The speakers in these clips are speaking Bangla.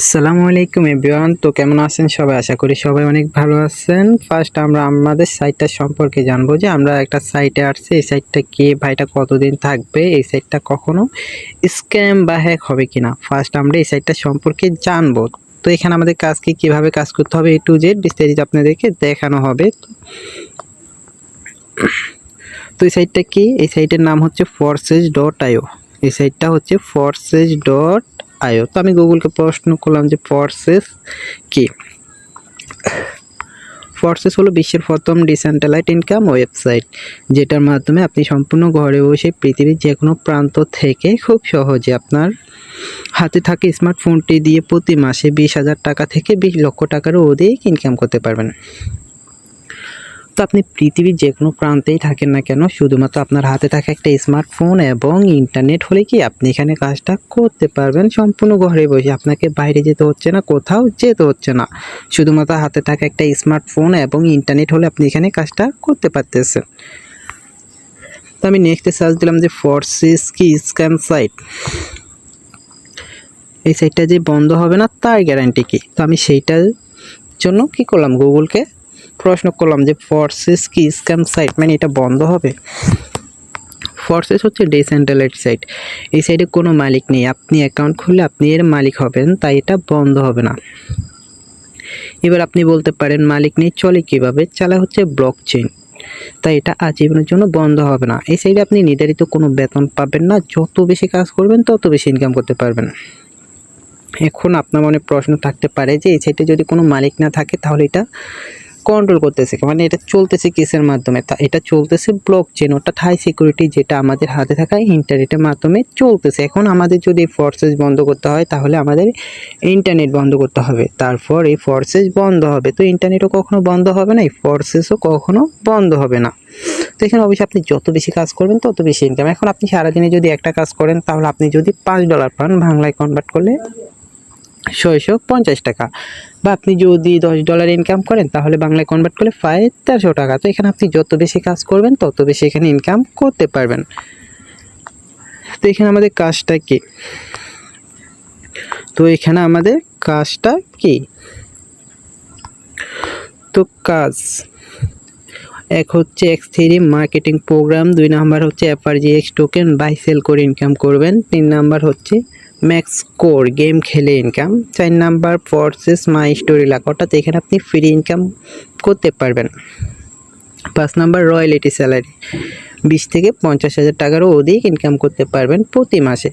আসসালামু আলাইকুম এভরিওয়ান। তো কেমন আছেন সবাই? আশা করি সবাই অনেক ভালো আছেন। ফার্স্ট আমরা আমাদের সাইটটা সম্পর্কে জানবো যে আমরা একটা সাইটে আসছি, এই সাইটটা কি, ভাইটা কতদিন থাকবে, এই সাইটটা কখনো স্ক্যাম বা হ্যাক হবে কিনা। ফার্স্ট আমরা এই সাইটটা সম্পর্কে জানবো। তো এখানে আমাদের কাজ কি, কিভাবে কাজ করতে হবে, A to Z বিস্তারিত আপনাদেরকে দেখানো হবে। তো এই সাইটটা কি? এই সাইটের নাম হচ্ছে forces.io। এই সাইটটা হচ্ছে forces.io। তো আমি গুগলকে প্রশ্ন করলাম যে ফরসেস কি। ফরসেস হলো বিশ্বের প্রথম ডিসেন্ট্রালাইজড ইনকাম ওয়েবসাইট, যেটার মাধ্যমে আপনি সম্পূর্ণ ঘরে বসে পৃথিবীর যে কোনো প্রান্ত থেকে খুব সহজে আপনার হাতে থাকে স্মার্টফোনটি দিয়ে প্রতি মাসে 20,000 টাকা থেকে 20 লক্ষ টাকারও অধিক ইনকাম করতে পারবেন। তো আপনি পৃথিবীর যে কোনো প্রান্তেই থাকেন না কেন, শুধুমাত্র আপনার হাতে থাকা একটা স্মার্টফোন এবং ইন্টারনেট হলে কি আপনি এখানে কাজটা করতে পারবেন সম্পূর্ণ ঘরে বসে। আপনাকে বাইরে যেতে হচ্ছে না, কোথাও যেতে হচ্ছে না। শুধুমাত্র হাতে থাকা একটা স্মার্টফোন এবং ইন্টারনেট হলে আপনি এখানে কাজটা করতে পারতেছেন। তো আমি নেক্সটে সার্চ দিলাম যে ফরসেস কি স্ক্যাম সাইট। এই সাইটটা যে বন্ধ হবে না তার গ্যারান্টি কি? তো আমি সেইটার জন্য কি করলাম, গুগলকে প্রশ্ন করলাম যে ফরসেস কি স্ক্যাম সাইট, মানে এটা বন্ধ হবে? ফরসেস হচ্ছে ডিসেন্ট্রালাইজড সাইট। এই সাইটে কোনো মালিক নেই, আপনি অ্যাকাউন্ট খুললে আপনি এর মালিক হবেন, তাই এটা বন্ধ হবে না। এবার আপনি বলতে পারেন মালিক নেই চলে কিভাবে? চালা হচ্ছে ব্লক চেইন, তাই এটা আজীবনের জন্য বন্ধ হবে না। এই সাইডে আপনি নির্ধারিত কোনো বেতন পাবেন না, যত বেশি কাজ করবেন তত বেশি ইনকাম করতে পারবেন। এখন আপনার মনে প্রশ্ন থাকতে পারে যে এই সাইটে যদি কোনো মালিক না থাকে তাহলে এটা কন্ট্রোল করতেছে, মানে এটা চলতেছে কিসের মাধ্যমে? তা এটা চলতেছে ব্লক চেন, অর্থাৎ হাই সিকিউরিটি, যেটা আমাদের হাতে থাকা ইন্টারনেটের মাধ্যমে চলতেছে। এখন আমাদের যদি ফরসেস বন্ধ করতে হয় তাহলে আমাদের ইন্টারনেট বন্ধ করতে হবে, তারপর এই ফরসেস বন্ধ হবে। তো ইন্টারনেটও কখনো বন্ধ হবে না, এই ফরসেসও কখনো বন্ধ হবে না। তো এখানে অবশ্যই আপনি যত বেশি কাজ করবেন তত বেশি ইনকাম। এখন আপনি সারাদিনে যদি একটা কাজ করেন তাহলে আপনি যদি $5 পান, বাংলায় কনভার্ট করলে 650 টাকা, বা আপনি যদি $10 ইনকাম করেন তাহলে বাংলায় কনভার্ট করলে 1300 টাকা। তো এখানে আপনি যত বেশি কাজ করবেন তত বেশি এখানে ইনকাম করতে পারবেন। তো এখানে আমাদের কাজটা কি? তো এখানে আমাদের কাজটা কি? তো কাজ এক হচ্ছে X3 মার্কেটিং প্রোগ্রাম, 2 নাম্বার হচ্ছে FRGX টোকেন বাই সেল করে ইনকাম করবেন, 3 নাম্বার হচ্ছে ম্যাক্স কোর গেম খেলে income, 4 number ফরসেস my story lakh, অর্থাৎ এখানে আপনি ফ্রি ইনকাম করতে পারবেন। 5 নাম্বার রয়্যালিটি স্যালারি, 20 থেকে 50,000 টাকারও অধিক ইনকাম করতে পারবেন প্রতি মাসে।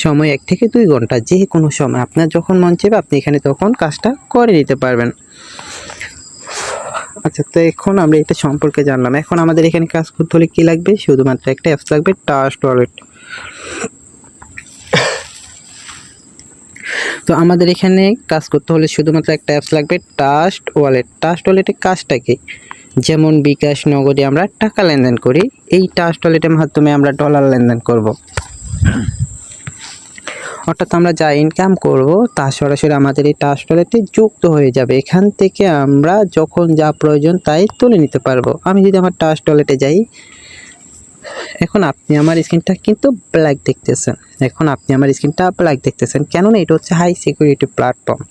সময় 1 থেকে 2 ঘন্টা, যে কোনো সময় আপনার যখন মন চাইবে আপনি এখানে তখন কাজটা করে নিতে পারবেন। আচ্ছা, তো এখন আমরা এটা সম্পর্কে জানলাম। এখন আমাদের এখানে কাজ করতে হলে কী লাগবে? শুধুমাত্র একটা অ্যাপস লাগবে, ট্রাস্ট ওয়ালেট। তো আমাদের এখানে কাজ করতে হলে শুধুমাত্র একটা অ্যাপস লাগবে, ট্রাস্ট ওয়ালেট। ট্রাস্ট ওয়ালেটের কাজটা কি? যেমন বিকাশ, নগদে আমরা টাকা লেনদেন করি, এই ট্রাস্ট ওয়ালেটের মাধ্যমে আমরা ডলার লেনদেন করব। অর্থাৎ আমরা যা ইনকাম করব তা সরাসরি আমাদের এই ট্রাস্ট ওয়ালেটে যুক্ত হয়ে যাবে। এখান থেকে আমরা যখন যা প্রয়োজন তাই তুলে নিতে পারবো। আমি যদি আমার ট্রাস্ট ওয়ালেটে যাই, এখন আপনি আমার স্ক্রিনটা কিন্তু ব্ল্যাক দেখতেছেন। কেননা এটা হচ্ছে হাই সিকিউরিটি প্ল্যাটফর্ম।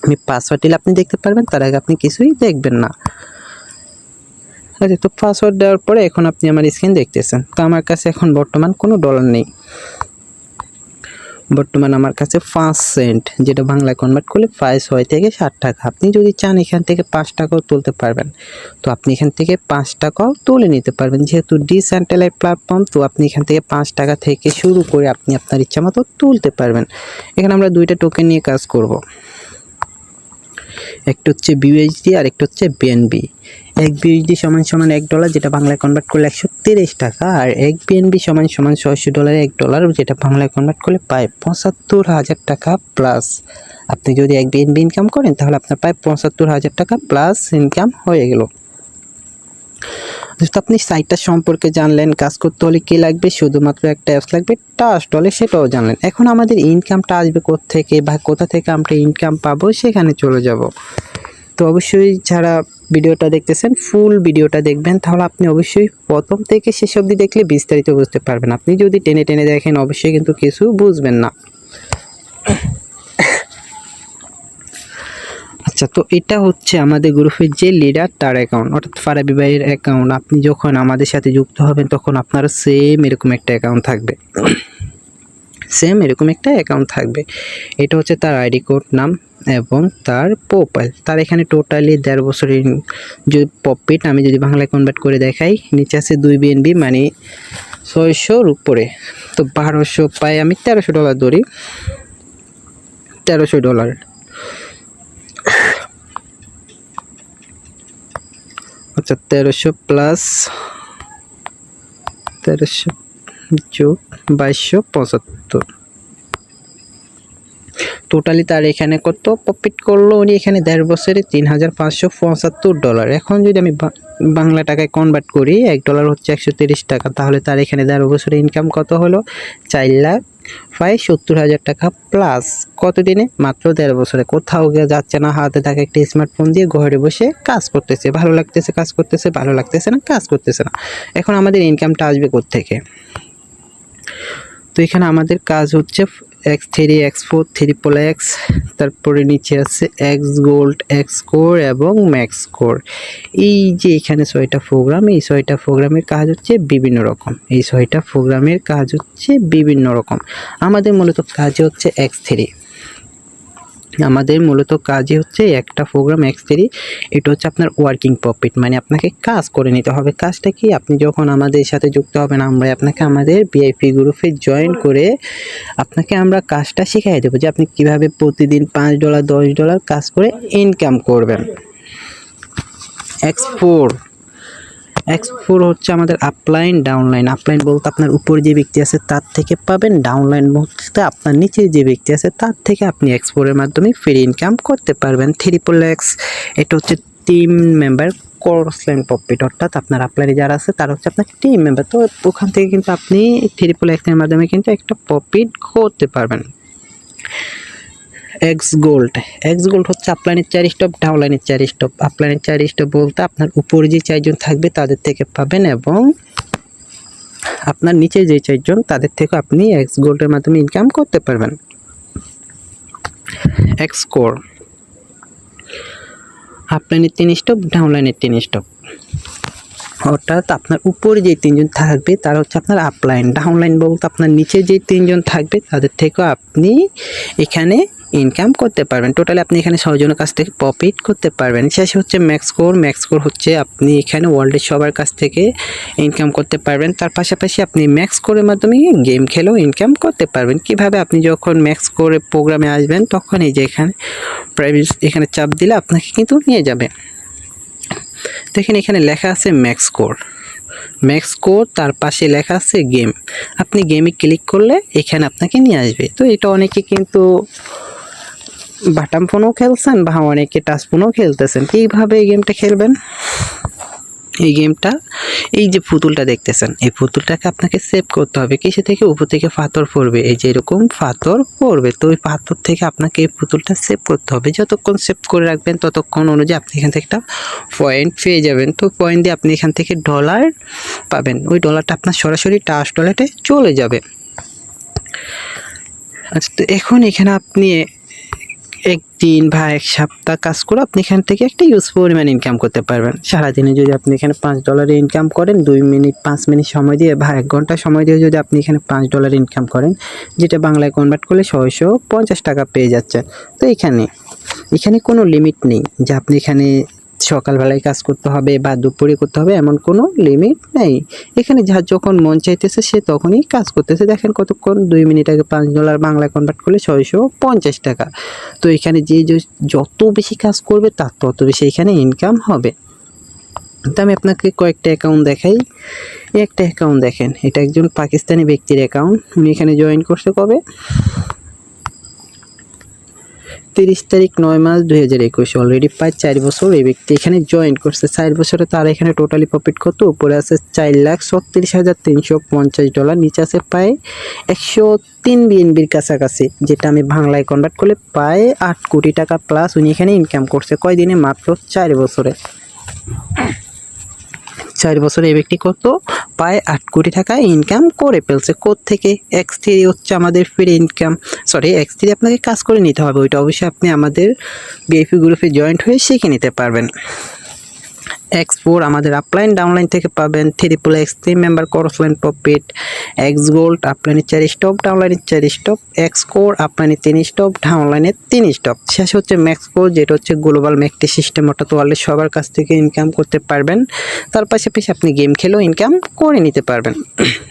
আমি পাসওয়ার্ড দিলে আপনি দেখতে পারবেন, তার আগে আপনি কিছুই দেখবেন না। আচ্ছা, তো পাসওয়ার্ড দেওয়ার পরে এখন আপনি আমার স্ক্রিন দেখতেছেন। তো আমার কাছে এখন বর্তমান কোনো ডলার নেই, বর্তমান আমার কাছে 5 সেন্ট, যেটা বাংলায় কনভার্ট করলে 6 থেকে 7 টাকা। আপনি যদি চান এখান থেকে 5 টাকাও তুলতে পারবেন, তো আপনি এখান থেকে 5 টাকাও তুলে নিতে পারবেন। যেহেতু ডিসেন্ট্রালাইজড প্ল্যাটফর্ম, তো আপনি এখান থেকে 5 টাকা থেকে শুরু করে আপনি আপনার ইচ্ছা মতো তুলতে পারবেন। এখানে আমরা 2টা টোকেন নিয়ে কাজ করব, একটা হচ্ছে BUSD আর একটা হচ্ছে BNB। এক BUSD সমান $1, যেটা বাংলায় কনভার্ট করলে 130 টাকা, আর এক BNB সমান $600 $1, যেটা বাংলায় কনভার্ট করলে পায় 75,000 টাকা প্লাস। আপনি যদি এক BNB ইনকাম করেন তাহলে আপনার পায় 75,000 টাকা প্লাস ইনকাম হয়ে গেল। তো আপনি সাইটটা সম্পর্কে জানলেন, কাজ করতে হলে কী লাগবে? শুধুমাত্র একটা অ্যাপস লাগবে, ট্রাস্ট ওয়ালেট, সেটাও জানলেন। এখন আমাদের ইনকামটা আসবে কোত্থেকে বা কোথা থেকে আমরা ইনকাম পাবো সেখানে চলে যাব। তো অবশ্যই যারা ভিডিওটা দেখতেছেন ফুল ভিডিওটা দেখবেন, তাহলে আপনি অবশ্যই প্রথম থেকে শেষ অবধি দেখলে বিস্তারিত বুঝতে পারবেন। আপনি যদি টেনে টেনে দেখেন অবশ্যই কিন্তু কিছু বুঝবেন না। আচ্ছা, তো এটা হচ্ছে আমাদের গ্রুপের যে লিডার তার অ্যাকাউন্ট, অর্থাৎ ফারাবি ভাইয়ের অ্যাকাউন্ট। আপনি যখন আমাদের সাথে যুক্ত হবেন তখন আপনারও সেম এরকম একটা অ্যাকাউন্ট থাকবে, এটা হচ্ছে তার আইডি কোড, নাম এবং তার প্রোফাইল। তার এখানে টোটালি 1.5 বছরের যে প্রফিট আমি যদি বাংলায় কনভার্ট করে দেখাই, নিচে আছে 2 BNB মানে 600-র উপরে। তো 1200 পাই আমি, $1300 ধরি, $1300। আচ্ছা, 1300 প্লাস 1300 যোগ 2275, টোটালি তার এখানে কত প্রফিট করলো উনি এখানে 1.5 বছরে $3575। এখন যদি আমি বাংলা টাকায় কনভার্ট করি, $1 হচ্ছে 130 টাকা, তাহলে তার এখানে 1.5 বছরে ইনকাম কত হলো? 4,70,000 টাকা প্লাস। কত দিনে? মাত্র 1.5 বছরে। কোথাও গিয়ে যাচ্ছে না, হাতে থাকা একটা স্মার্টফোন দিয়ে ঘরে বসে কাজ করতেছে, ভালো লাগতেছে কাজ করতেছে, ভালো লাগতেছে না কাজ করতেছে না। এখন আমাদের ইনকামটা আসবে কোত্থেকে? তো এখানে আমাদের কাজ হচ্ছে X3, X4, XXX, তারপরে নিচে আছে X গোল্ড, X কোর এবং ম্যাক্স কোর। এই যে এখানে 6টা প্রোগ্রাম, এই 6টা প্রোগ্রামের কাজ হচ্ছে বিভিন্ন রকম, আমাদের মূলত কাজই হচ্ছে X3, একটা প্রোগ্রাম X3। এটা হচ্ছে আপনার ওয়ার্কিং প্রফিট, মানে আপনাকে কাজ করে নিতে হবে। কাজটা কি? আপনি যখন আমাদের সাথে যুক্ত হবেন, আমরা আপনাকে আমাদের ভিআইপি গ্রুপে জয়েন করে আপনাকে আমরা কাজটা শিখিয়ে দেবো যে আপনি কিভাবে প্রতিদিন $5, $10 কাজ করে ইনকাম করবেন। X4 হচ্ছে আমাদের আপলাইন, ডাউনলাইন। আপলাইন বলতে আপনার উপরে যে ব্যক্তি আছে তার থেকে পাবেন, ডাউনলাইন বলতে আপনার নিচে যে ব্যক্তি আছে তার থেকে আপনি X4 এর মাধ্যমে ফ্রি ইনকাম করতে পারবেন। XXX, এটা হচ্ছে team member course line profit, অর্থাৎ আপনার আপলাইনে যারা আছে তারা হচ্ছে আপনার টিম মেম্বার। তো ওখান থেকে কিন্তু আপনি XXX এর মাধ্যমে কিন্তু একটা প্রফিট করতে পারবেন। X গোল্ড হচ্ছে আপলাইনের 4 স্টপ, ডাউনলাইনের 4 স্টপ। আপলাইনের 4 স্টপ বলতে আপনার উপরে যে 4 জন থাকবে তাদের থেকে পাবেন, এবং আপনার নিচে যে 4 জন তাদের থেকে আপনি X গোল্ডের মাধ্যমে ইনকাম করতে পারবেন। X কোর, আপলাইনের 3 স্টপ, ডাউনলাইনের 3 স্টপ, অর্থাৎ আপনার উপরে যে 3 জন থাকবে তারা হচ্ছে আপনার আপলাইন। ডাউনলাইন বলতে আপনার নিচে যে 3 জন থাকবে তাদের থেকেও আপনি এখানে ইনকাম করতে পারবেন। টোটালি আপনি এখানে 6 জনের কাছ থেকে প্রফিট করতে পারবেন। শেষে হচ্ছে ম্যাক্স কোর হচ্ছে আপনি এখানে ওয়ার্ল্ডের সবার কাছ থেকে ইনকাম করতে পারবেন। তার পাশাপাশি আপনি ম্যাক্স কোরের মাধ্যমে গেম খেলেও ইনকাম করতে পারবেন। কিভাবে? আপনি যখন ম্যাক্স কোরের প্রোগ্রামে আসবেন তখন এই যে এখানে প্রাইভেট, এখানে চাপ দিলে আপনাকে কিন্তু নিয়ে যাবে। দেখেন এখানে লেখা আছে ম্যাক্স কোর, তার পাশে লেখা আছে গেম। আপনি গেমে ক্লিক করলে এখানে আপনাকে নিয়ে আসবে। তো এটা অনেকে কিন্তু বাটন ফোনও খেলছেন বা অনেকে টাচ ফোনও খেলতেছেন। কীভাবে এই গেমটা খেলবেন? এই গেমটা, এই যে পুতুলটা দেখতেছেন, এই পুতুলটাকে আপনাকে সেভ করতে হবে। কিসে থেকে? উপর থেকে পাথর পড়বে, এই যে এরকম পাথর পড়বে। তো ওই পাথর থেকে আপনাকে এই পুতুলটা সেভ করতে হবে। যতক্ষণ সেভ করে রাখবেন ততক্ষণ অনুযায়ী আপনি এখান থেকে একটা পয়েন্ট পেয়ে যাবেন। তো পয়েন্ট দিয়ে আপনি এখান থেকে ডলার পাবেন। ওই ডলারটা আপনার সরাসরি টাচ ওয়ালেটে চলে যাবে। আচ্ছা, তো এখন এখানে আপনি 1 দিন বা 1 সপ্তাহ কাজ করে আপনি এখান থেকে একটা ইউজ পরিমাণ ইনকাম করতে পারবেন। সারাদিনে যদি আপনি এখানে $5 ইনকাম করেন, 5 মিনিট সময় দিয়ে বা 1 ঘন্টা সময় দিয়ে যদি আপনি এখানে $5 ইনকাম করেন, যেটা বাংলায় কনভার্ট করলে 650 টাকা পেয়ে যাচ্ছেন। তো এখানে কোনো লিমিট নেই যে আপনি এখানে সকালবেলায় কাজ করতে হবে বা দুপুরে করতে হবে, এমন কোনো লিমিট নেই। এখানে যার যখন মন চাইতেছে সে তখনই কাজ করতেছে। দেখেন কতক্ষণ, 2 মিনিট আগে $5 বাংলায় কনভার্ট করলে 650 টাকা। তো এখানে যে যত বেশি কাজ করবে তার তত বেশি এখানে ইনকাম হবে। তো আমি আপনাকে কয়েকটা অ্যাকাউন্ট দেখাই। একটা অ্যাকাউন্ট দেখেন, এটা একজন পাকিস্তানি ব্যক্তির অ্যাকাউন্ট। উনি এখানে জয়েন করছে কবে? 30 তারিখ 9 মাস 2021। অলরেডি প্রায় 4 বছর এই ব্যক্তি এখানে জয়েন করছে। 4 বছরে তার এখানে টোটালি প্রফিট কত? উপরে আছে $4,36,350, নিচে আছে প্রায় 103 বিএনবির কাছাকাছি, যেটা আমি বাংলায় কনভার্ট করলে প্রায় 8 কোটি টাকা প্লাস উনি এখানে ইনকাম করছে। কয় দিনে? মাত্র 4 বছরে। 4 বছরে এই ব্যক্তি কত প্রায় 8 কোটি টাকা ইনকাম করে ফেলছে। থেকে X3 হচ্ছে আমাদের ফ্রি ইনকাম, সরি X3 আপনাকে কাজ করে নিতে হবে, ওইটা অবশ্যই আপনি আমাদের ভিআইপি গ্রুপে জয়েন্ট হয়ে শিখে নিতে পারবেন। X4 আমাদের আপলাইন ডাউনলাইন থেকে পাবেন। XXX member crossline profit. X gold আপলাইনে 4 স্টপ, ডাউনলাইনে 4 স্টপ। X কোর আপলাইনে 3 স্টপ, ডাউনলাইনে 3 স্টপ। শেষ হচ্ছে ম্যাক্স কোর, যেটা হচ্ছে গ্লোবাল ম্যাকটি সিস্টেম, অর্থাৎ ওয়ার্ল্ডের সবার কাছ থেকে ইনকাম করতে পারবেন। তার পাশাপাশি আপনি গেম খেলেও ইনকাম করে নিতে পারবেন।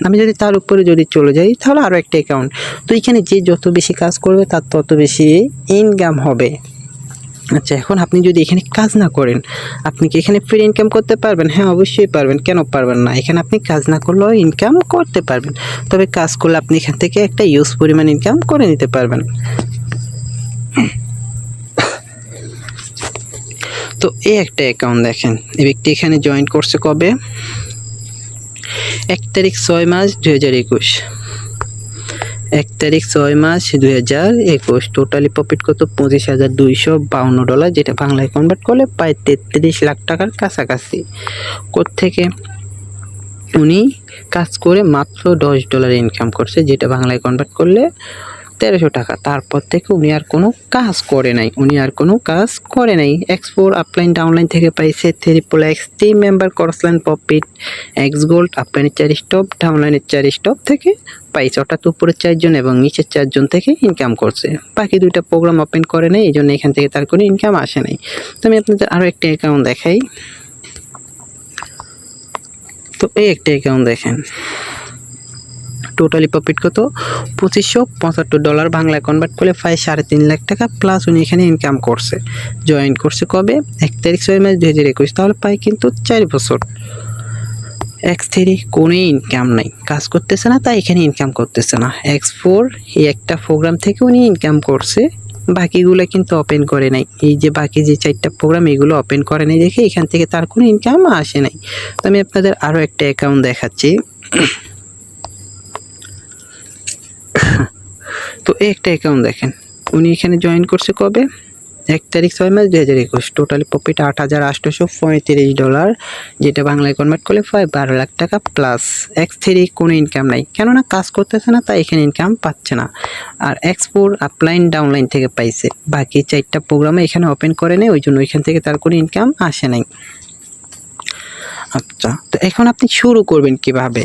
আমি যদি তার উপরে যদি চলে যাই তাহলে আরও একটা অ্যাকাউন্ট। তো এখানে যে যত বেশি কাজ করবে তার তত বেশি ইনকাম হবে। আচ্ছা, এখন আপনি যদি এখানে কাজ না করেন, আপনি কি এখানে ফ্রি ইনকাম করতে পারবেন? হ্যাঁ, অবশ্যই পারবেন, কেন পারবেন না? এখানে আপনি কাজ না করলেও ইনকাম করতে পারবেন, তবে কাজ করলে আপনি এখান থেকে একটা ইউজ পরিমাণ ইনকাম করে নিতে পারবেন। তো এই একটা অ্যাকাউন্ট দেখেন, এই ব্যক্তি এখানে জয়েন করছে কবে? 1 তারিখ 6 মাস 2021, 1 তারিখ 6 মাস 2021। টোটালি প্রফিট কত? $25,252, যেটা বাংলায় কনভার্ট করলে প্রায় 33 লাখ টাকার কাছাকাছি। কোত্থেকে? উনি কাজ করে মাত্র $10 ইনকাম করছে, যেটা বাংলায় কনভার্ট করলে 1300 টাকা। তারপর থেকে উনি আর কোনো কাজ করে নাই, X4 আপলাইন ডাউনলাইন থেকে পাইছে XXX member crossline profit. X gold আপলাইনে 4 স্টপ, ডাউনলাইনে 4 স্টপ থেকে পাইছে, অর্থাৎ উপরে 4 জন এবং নিচের 4 জন থেকে ইনকাম করছে। বাকি 2টা প্রোগ্রাম ওপেন করে নাই, এই জন্য এখান থেকে তার কোনো ইনকাম আসে নাই। তো আমি আপনাদের আরও একটা অ্যাকাউন্ট দেখাই। তো এই একটা অ্যাকাউন্ট দেখেন, টোটালি প্রফিট কত? $2575, বাংলায় কনভার্ট করলে প্রায় 3.5 লাখ টাকা প্লাস উনি এখানে ইনকাম করছে। জয়েন করছে কবে? 1 তারিখ 6 মাস 2021, তাহলে প্রায় কিন্তু 4 বছর। X3 কোনো ইনকাম নাই, কাজ করতেছে না, তাই এখানে ইনকাম করতেছে না। X4 এই একটা প্রোগ্রাম থেকে উনি ইনকাম করছে, বাকিগুলো কিন্তু ওপেন করে নাই। এই যে বাকি যে 4টা প্রোগ্রাম, এগুলো ওপেন করে নাই দেখে এখান থেকে তার কোনো ইনকাম আসে নাই। তো আমি আপনাদের আরও একটা অ্যাকাউন্ট দেখাচ্ছি। তো এই একটা অ্যাকাউন্ট দেখেন, উনি এখানে জয়েন করছে কবে? 1 তারিখ 6 মাস 2021। টোটালি প্রফিট $8,835, যেটা বাংলায় কনভার্ট করলে প্রায় 12 লাখ টাকা প্লাস। X3 কোনো ইনকাম নাই, কেননা কাজ করতেছে না, তাই এখানে ইনকাম পাচ্ছে না। আর X4 আপলাইন ডাউনলাইন থেকে পাইছে, বাকি 4টা প্রোগ্রামে এখানে ওপেন করে নেই, ওই জন্য ওইখান থেকে তার কোনো ইনকাম আসে নাই। আচ্ছা, তো এখন আপনি শুরু করবেন কিভাবে?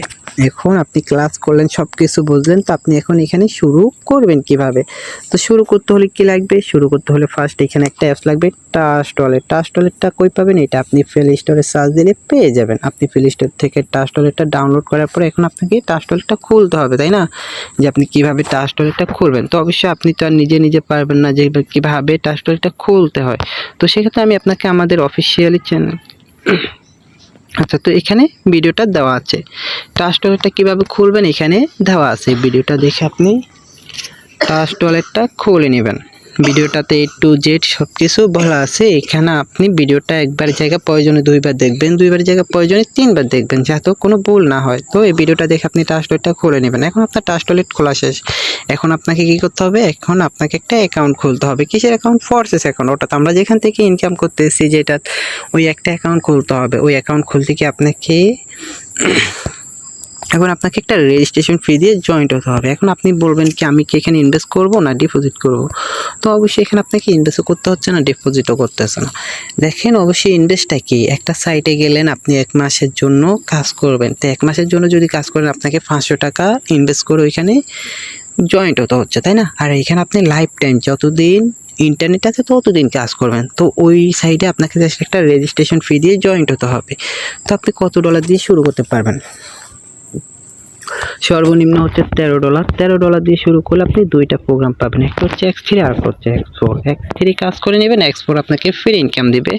এখন আপনি ক্লাস করলেন, সব কিছু বুঝলেন, তো আপনি এখন এখানে শুরু করবেন কিভাবে? তো শুরু করতে হলে কি লাগবে? শুরু করতে হলে ফার্স্ট এখানে একটা অ্যাপস লাগবে, টাস্ট ওয়ালেট। টাস্ট ওয়ালেটটা কই পাবেন? এটা আপনি প্লে স্টোরে সার্চ দিলে পেয়ে যাবেন। আপনি প্লে স্টোর থেকে টাস্ট ওয়ালেটটা ডাউনলোড করার পরে এখন আপনাকে টাস্ট ওয়ালেটটা খুলতে হবে, তাই না? যে আপনি কিভাবে টাস্ট ওয়ালেটটা খুলবেন। তো অবশ্যই আপনি তো আর নিজে পারবেন না যে কিভাবে টাস্ট ওয়ালেটটা খুলতে হয়। তো সেক্ষেত্রে আমি আপনাকে আমাদের অফিসিয়ালি চ্যানেল, আচ্ছা, তো এখানে ভিডিওটা দেওয়া আছে, টাস্ট ওয়ালেটটা কীভাবে খুলবেন এখানে দেওয়া আছে। ভিডিওটা দেখে আপনি টাস্ট ওয়ালেটটা খুলে নেবেন। ভিডিওটাতে A to Z সব কিছু বলা আছে। এখানে আপনি ভিডিওটা একবার জায়গা প্রয়োজনে 2বার দেখবেন, 2বার জায়গা প্রয়োজনে 3বার দেখবেন, যাতে কোনো ভুল না হয়। তো এই ভিডিওটা দেখে আপনি টাস্ট ওয়ালেটটা খুলে নেবেন। এখন আপনার টাস্ট ওয়ালেট খোলা শেষ। এখন আপনাকে কি করতে হবে? এখন আপনাকে একটা অ্যাকাউন্ট খুলতে হবে। কিসের অ্যাকাউন্ট? ফোর্সেস অ্যাকাউন্ট, অর্থাৎ আমরা যেখান থেকে ইনকাম করতেছি, যেটা ওই একটা অ্যাকাউন্ট খুলতে হবে। ওই অ্যাকাউন্ট খুলতে কি আপনাকে এখন আপনাকে একটা রেজিস্ট্রেশন ফি দিয়ে জয়েন্ট হতে হবে। এখন আপনি বলবেন কি আমি কি এখানে ইনভেস্ট করব না ডিপোজিট করব? তো অবশ্যই এখানে আপনাকে ইনভেস্টও করতে হচ্ছে না, ডিপোজিটও করতেছে না। দেখেন অবশ্যই ইনভেস্টটা কি, একটা সাইটে গেলেন, আপনি 1 মাসের জন্য কাজ করবেন। তো 1 মাসের জন্য যদি কাজ করেন, আপনাকে 500 টাকা ইনভেস্ট করে ওইখানে জয়েন্ট হতে হচ্ছে, তাই না? আর এখানে আপনি লাইফ টাইম যতদিন ইন্টারনেট আছে ততদিন কাজ করবেন। তো ওই সাইডে আপনাকে জাস্ট একটা রেজিস্ট্রেশন ফি দিয়ে জয়েন্ট হতে হবে। তো আপনি কত ডলার দিয়ে শুরু করতে পারবেন? সর্বনিম্ন হচ্ছে $13। $13 দিয়ে শুরু করলে আপনি 2টা প্রোগ্রাম পাবেন, একটা হচ্ছে X3 আর একটা হচ্ছে X4। X3 কাজ করে নেবেন, X4 আপনাকে ফ্রি ইনকাম দিবে।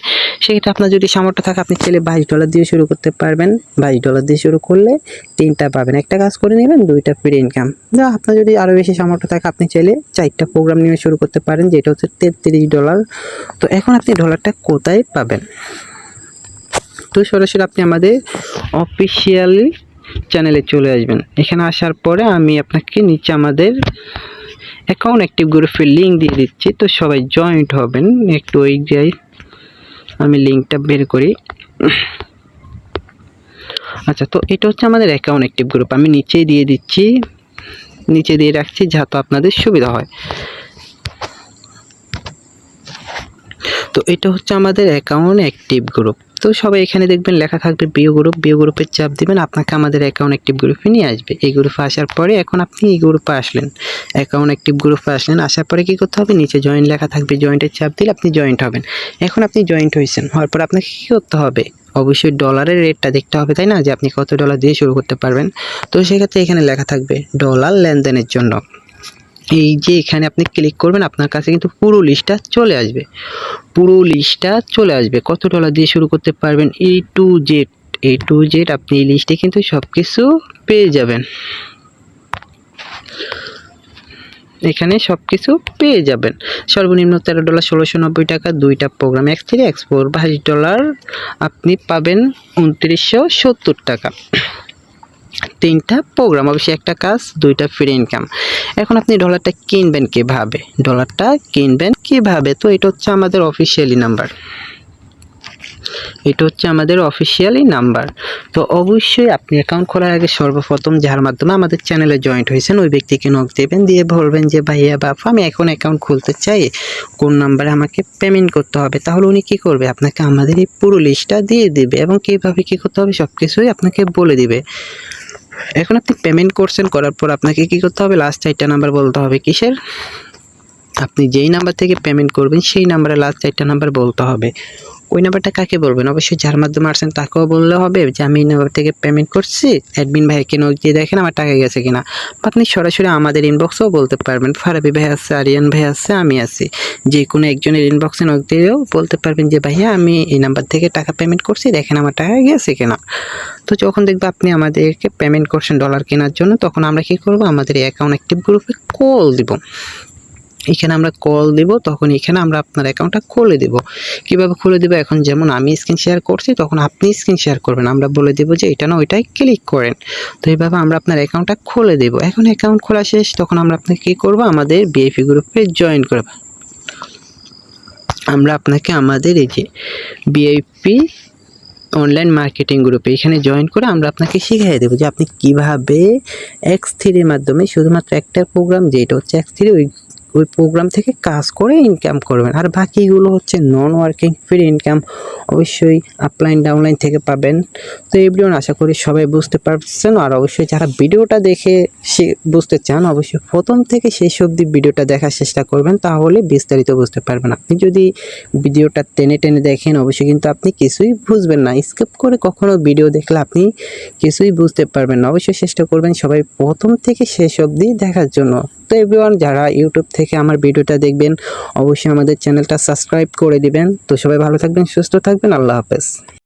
সেক্ষেত্রে আপনার যদি সামর্থ্য থাকে আপনি চাইলে $22 দিয়ে শুরু করতে পারবেন। $22 দিয়ে শুরু করলে 3টা পাবেন, একটা কাজ করে নেবেন, 2টা ফ্রি ইনকাম। আপনার যদি আরও বেশি সামর্থ্য থাকে আপনি চাইলে 4টা প্রোগ্রাম নিয়ে শুরু করতে পারেন, যেটা হচ্ছে $33। তো এখন আপনি ডলারটা কোথায় পাবেন? তো সরাসরি আপনি আমাদের অফিসিয়াল চ্যানেলে চলে আসবেন। এখানে আসার পরে আমি আপনাকে নিচে আমাদের অ্যাকাউন্ট অ্যাক্টিভ গ্রুপের লিঙ্ক দিয়ে দিচ্ছি, তো সবাই জয়েন্ট হবেন। একটু ওই যাই, আমি লিঙ্কটা বের করি। আচ্ছা, তো এটা হচ্ছে আমাদের অ্যাকাউন্ট অ্যাক্টিভ গ্রুপ। আমি নিচেই দিয়ে দিচ্ছি, নিচে দিয়ে রাখছি যাতে আপনাদের সুবিধা হয়। তো এটা হচ্ছে আমাদের অ্যাকাউন্ট অ্যাক্টিভ গ্রুপ। তো সবাই এখানে দেখবেন লেখা থাকবে বিও গ্রুপ, বিও গ্রুপের চাপ দিবেন, আপনাকে আমাদের অ্যাকাউন্ট অ্যাক্টিভ গ্রুপে নিয়ে আসবে। এই গ্রুপে আসার পরে এখন আপনি এই গ্রুপে আসলেন, অ্যাকাউন্ট অ্যাক্টিভ গ্রুপে আসলেন, আসার পরে কী করতে হবে, নিচে জয়েন লেখা থাকবে, জয়েন্টের চাপ দিলে আপনি জয়েন্ট হবেন। এখন আপনি জয়েন্ট হয়েছেন, হওয়ার পর আপনাকে কী করতে হবে, অবশ্যই ডলারের রেটটা দেখতে হবে, তাই না, যে আপনি কত ডলার দিয়ে শুরু করতে পারবেন। তো সেক্ষেত্রে এখানে লেখা থাকবে ডলার লেনদেনের জন্য। এই যে এখানে আপনি ক্লিক করবেন, আপনার কাছে কিন্তু পুরো লিস্টটা চলে আসবে, পুরো লিস্টটা চলে আসবে, কত ডলার দিয়ে শুরু করতে পারবেন, এ টু জেড আপনি এই লিস্টে কিন্তু সব কিছু পেয়ে যাবেন। এখানে সব কিছু পেয়ে যাবেন। সর্বনিম্ন $13, 1690 টাকা, 2টা প্রোগ্রাম, X3 X4, $22 আপনি পাবেন 2970 টাকা। 3টা প্রোগ্রাম, অবশ্যই একটা কাজ, 2টা ফ্রি ইনকাম। এখন আপনি ডলারটা কিনবেন কিভাবে, তো এটা হচ্ছে আমাদের অফিসিয়ালি নাম্বার, তো অবশ্যই আপনি অ্যাকাউন্ট খোলার আগে সর্বপ্রথম যার মাধ্যমে আমাদের চ্যানেলে জয়েন্ট হয়েছেন ওই ব্যক্তিকে নক দেবেন, দিয়ে বলবেন যে ভাইয়া বাপু আমি এখন অ্যাকাউন্ট খুলতে চাই, কোন নাম্বারে আমাকে পেমেন্ট করতে হবে। তাহলে উনি কী করবে, আপনাকে আমাদের এই পুরো লিস্টটা দিয়ে দেবে এবং কীভাবে কী করতে হবে সব কিছুই আপনাকে বলে দিবে। এখন আপনি পেমেন্ট করছেন, করার পর আপনাকে কী করতে হবে, লাস্ট 4টা নাম্বার বলতে হবে। কিসের, আপনি যেই নাম্বার থেকে পেমেন্ট করবেন সেই নাম্বারে লাস্ট 4টা নাম্বার বলতে হবে। ওই নাম্বারটা কাকে বলবেন, অবশ্যই যার মাধ্যমে আসছেন তাকেও বললে হবে যে আমি এই নাম্বার থেকে পেমেন্ট করছি, অ্যাডমিন ভাইকে নক দিয়ে দেখেন আমার টাকা গেছে কিনা। আপনি সরাসরি আমাদের ইনবক্সেও বলতে পারবেন, ফারাবি ভাই আছে, আরিয়ান ভাই আছে, আমি আছি, যে কোনো একজনের ইনবক্সে নক দিয়েও বলতে পারবেন যে ভাইয়া আমি এই নাম্বার থেকে টাকা পেমেন্ট করছি, দেখেন আমার টাকা গেছে কিনা। তো যখন দেখবে আপনি আমাদেরকে পেমেন্ট করছেন ডলার কেনার জন্য, তখন আমরা কী করব, আমাদের এই অ্যাকাউন্ট অ্যাক্টিভ গ্রুপে কল দিব। এখানে আমরা কল দিব, তখন এখানে আমরা আপনার অ্যাকাউন্টটা খুলে দেব। কিভাবে খুলে দেব, এখন যেমন আমি স্ক্রিন শেয়ার করছি তখন আপনি স্ক্রিন শেয়ার করবেন, আমরা বলে দেব যে এটা না ওইটাই ক্লিক করেন। তো এইভাবে আমরা আপনার অ্যাকাউন্টটা খুলে দেব। এখন অ্যাকাউন্ট খোলা শেষ, তখন আমরা আপনাকে কী করব, আমাদের বিএফি গ্রুপে জয়েন করব। আমরা আপনাকে আমাদের এই যে বিআইপি অনলাইন মার্কেটিং গ্রুপে এখানে জয়েন করে আমরা আপনাকে শিখিয়ে দেবো যে আপনি কিভাবে X3 এর মাধ্যমে শুধুমাত্র একটা প্রোগ্রাম, যেটা হচ্ছে X3, ওই প্রোগ্রাম থেকে কাজ করে ইনকাম করবেন। আর বাকিগুলো হচ্ছে নন ওয়ার্কিং ফ্রি ইনকাম, অবশ্যই আপলাইন ডাউনলাইন থেকে পাবেন। তো এভরিওয়ান, আশা করি সবাই বুঝতে পারছেন। আর অবশ্যই যারা ভিডিওটা দেখে বুঝতে চান, অবশ্যই প্রথম থেকে শেষ অবধি ভিডিওটা দেখার চেষ্টা করবেন, তাহলে বিস্তারিত বুঝতে পারবেন। আপনি যদি ভিডিওটা টেনে টেনে দেখেন অবশ্যই কিন্তু আপনি কিছুই বুঝবেন না। স্কিপ করে কখনো ভিডিও দেখলে আপনি কিছুই বুঝতে পারবেন না। অবশ্যই চেষ্টা করবেন সবাই প্রথম থেকে শেষ অবধি দেখার জন্য। তো এভরিওয়ান, যারা ইউটিউব থেকে আমার ভিডিওটা দেখবেন অবশ্যই আমাদের চ্যানেলটা সাবস্ক্রাইব করে দিবেন। তো সবাই ভালো থাকবেন, সুস্থ থাকবেন, আল্লাহ হাফেজ।